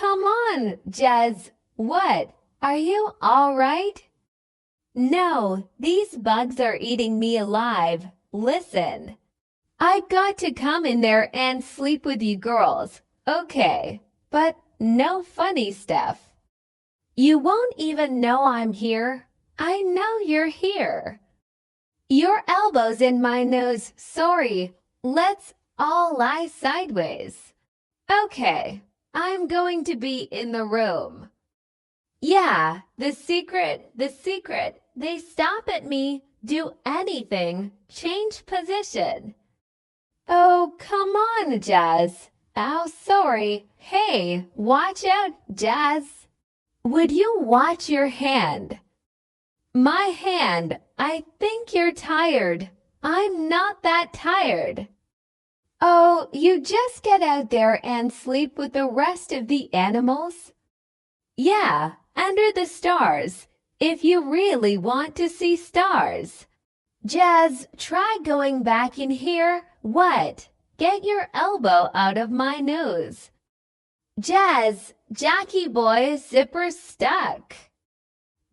come on, Jazz. What? Are you all right? No, these bugs are eating me alive. Listen. I've got to come in there and sleep with you girls. Okay, but no funny stuff. You won't even know I'm here. I know you're here. Your elbow's in my nose. Sorry. Let's all lie sideways. Okay, I'm going to be in the room. Yeah, the secret. They stop at me, do anything, change position. Oh, come on, Jazz. Oh, sorry. Hey, watch out, Jazz. Would you watch your hand? My hand. I think you're tired. I'm not that tired. Oh, you just get out there and sleep with the rest of the animals? Yeah, under the stars, if you really want to see stars. Jazz, try going back in here. What? Get your elbow out of my nose. Jazz, Jackie boy, zipper's stuck.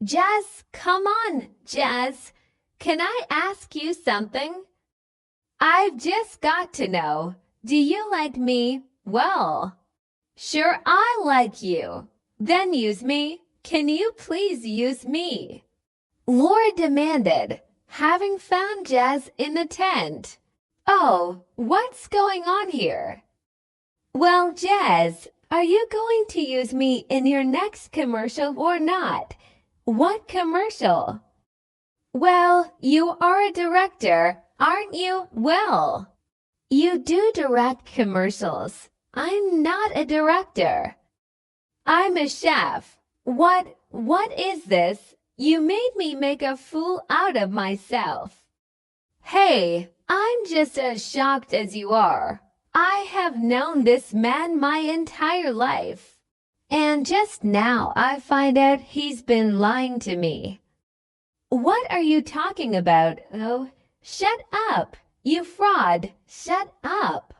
Jazz, come on, Jazz. Can I ask you something? I've just got to know. Do you like me? Well, sure I like you. Then use me. Can you please use me? Laura demanded, having found Jazz in the tent. Oh, what's going on here? Well, Jazz, are you going to use me in your next commercial or not? What commercial? Well, you are a director, aren't you? Well, you do direct commercials. I'm not a director. I'm a chef. What is this? You made me make a fool out of myself. Hey, I'm just as shocked as you are. I have known this man my entire life. And just now I find out he's been lying to me. What are you talking about? Oh, shut up, you fraud, shut up.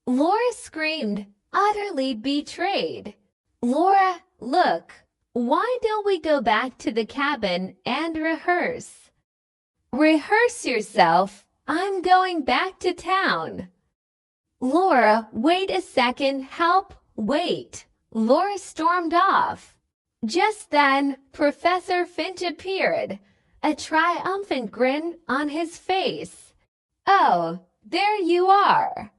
Laura screamed, utterly betrayed. Laura, look, why don't we go back to the cabin and rehearse? Rehearse yourself, I'm going back to town. Laura, wait a second, help, wait. Laura stormed off. Just then, Professor Finch appeared, a triumphant grin on his face. Oh, there you are.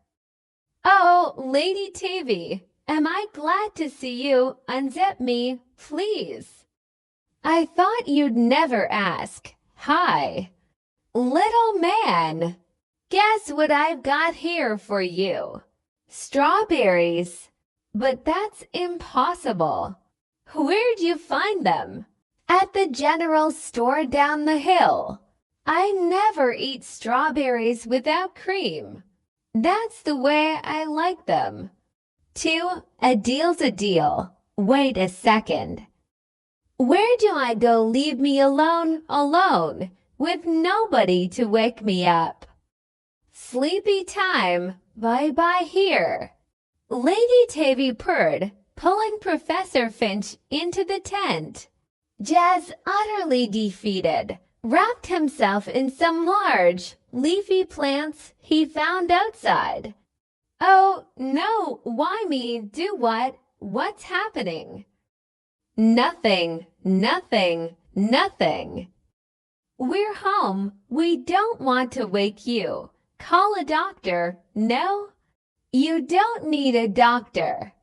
Oh, Lady Tavy, am I glad to see you. Unzip me, please. I thought you'd never ask. Hi. Little man, guess what I've got here for you? Strawberries. But that's impossible. Where'd you find them? At the general store down the hill. I never eat strawberries without cream. That's the way I like them. 2, a deal's a deal. Wait a second. Where do I go? Leave me alone, with nobody to wake me up. Sleepy time, bye-bye here. Lady Tavy purred, pulling Professor Finch into the tent. Jazz, utterly defeated, wrapped himself in some large, leafy plants he found outside. Oh, no, why me? Do what? What's happening? Nothing. We're home. We don't want to wake you. Call a doctor. No? You don't need a doctor.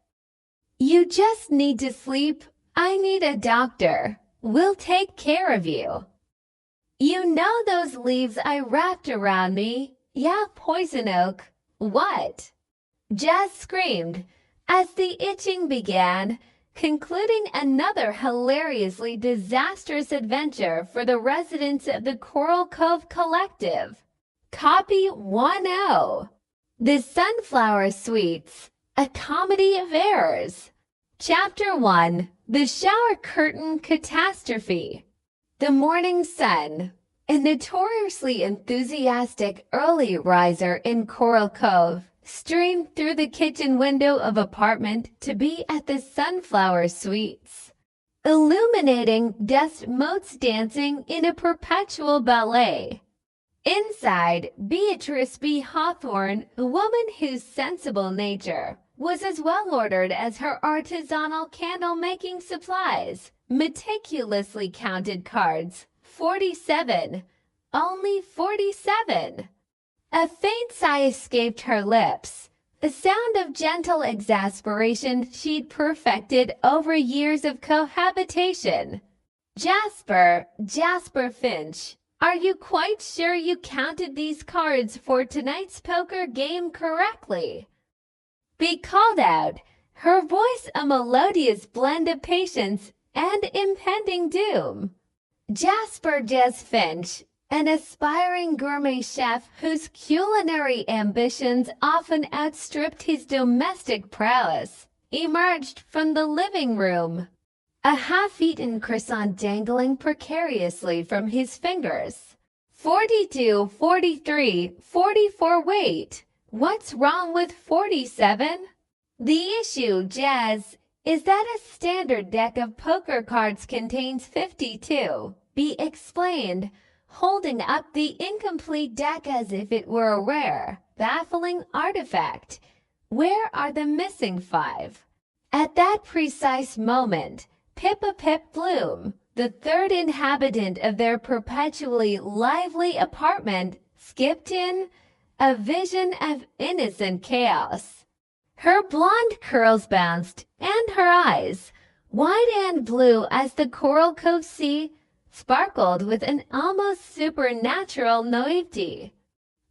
You just need to sleep. I need a doctor. We'll take care of you. You know those leaves I wrapped around me? Yeah, poison oak. What? Jazz screamed as the itching began, concluding another hilariously disastrous adventure for the residents of the Coral Cove Collective. Copy 1-0. The Sunflower Suites, a Comedy of Errors. Chapter 1, The Shower Curtain Catastrophe. The morning sun, a notoriously enthusiastic early riser in Coral Cove, streamed through the kitchen window of apartment to be at the Sunflower Suites, illuminating dust motes dancing in a perpetual ballet. Inside, Beatrice B. Hawthorne, a woman whose sensible nature was as well ordered as her artisanal candle-making supplies, meticulously counted cards. 47. Only 47. A faint sigh escaped her lips, a sound of gentle exasperation she'd perfected over years of cohabitation. Jasper Finch, are you quite sure you counted these cards for tonight's poker game correctly? Bea called out, her voice a melodious blend of patience and impending doom. Jasper Jez Finch, an aspiring gourmet chef whose culinary ambitions often outstripped his domestic prowess, emerged from the living room, a half-eaten croissant dangling precariously from his fingers. 42, 43, 44, wait, what's wrong with 47? The issue, Jazz, is that a standard deck of poker cards contains 52, Bea explained, holding up the incomplete deck as if it were a rare, baffling artifact. Where are the missing 5? At that precise moment, Pippa Bloom, the third inhabitant of their perpetually lively apartment, skipped in, a vision of innocent chaos. Her blonde curls bounced, and her eyes, wide and blue as the Coral Cove Sea, sparkled with an almost supernatural naivety.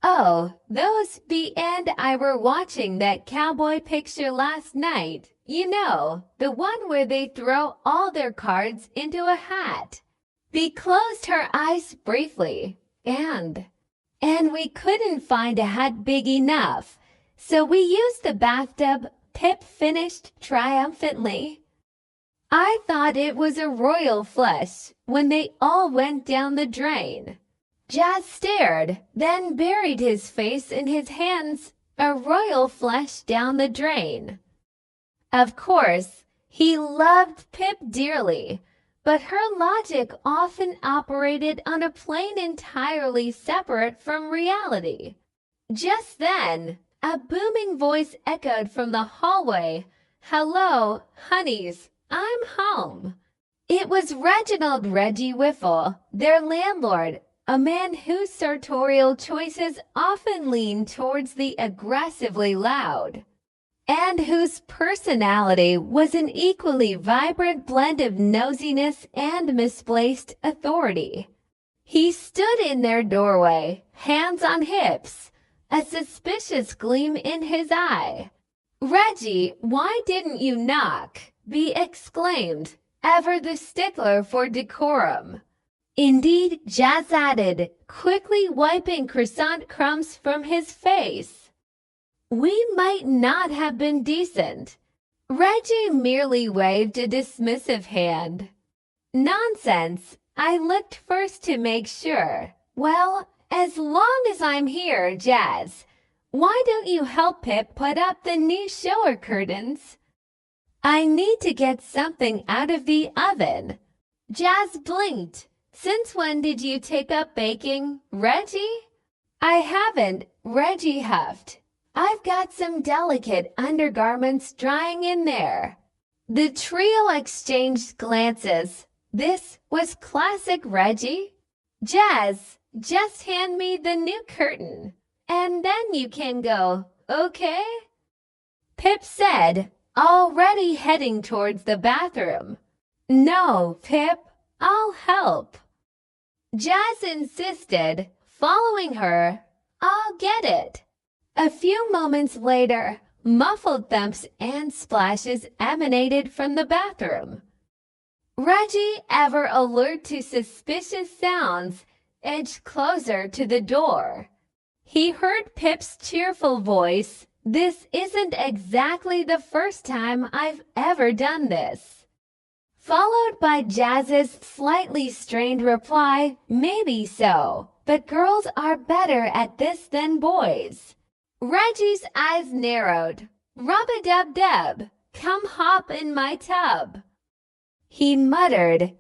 Oh, those Bea and I were watching that cowboy picture last night. You know, the one where they throw all their cards into a hat. Bea closed her eyes briefly, and we couldn't find a hat big enough, so we used the bathtub, Pip finished triumphantly. I thought it was a royal flush when they all went down the drain. Jazz stared, then buried his face in his hands. A royal flush down the drain. Of course, he loved Pip dearly, but her logic often operated on a plane entirely separate from reality. Just then, a booming voice echoed from the hallway. Hello, honeys, I'm home. It was Reginald Reggie Whiffle, their landlord, a man whose sartorial choices often leaned towards the aggressively loud, and whose personality was an equally vibrant blend of nosiness and misplaced authority. He stood in their doorway, hands on hips, a suspicious gleam in his eye. Reggie, why didn't you knock? Bea exclaimed, ever the stickler for decorum. Indeed, Jazz added, quickly wiping croissant crumbs from his face. We might not have been decent. Reggie merely waved a dismissive hand. Nonsense. I looked first to make sure. Well, as long as I'm here, Jazz, why don't you help Pip put up the new shower curtains? I need to get something out of the oven. Jazz blinked. Since when did you take up baking, Reggie? I haven't, Reggie huffed. I've got some delicate undergarments drying in there. The trio exchanged glances. This was classic Reggie. Jazz, just hand me the new curtain, and then you can go, okay? Pip said, already heading towards the bathroom. No, Pip, I'll help. Jazz insisted, following her. I'll get it. A few moments later, muffled thumps and splashes emanated from the bathroom. Reggie, ever alert to suspicious sounds, edged closer to the door. He heard Pip's cheerful voice. This isn't exactly the first time I've ever done this. Followed by Jazz's slightly strained reply, maybe so, but girls are better at this than boys. Reggie's eyes narrowed. Rub-a-dub-dub, come hop in my tub. He muttered,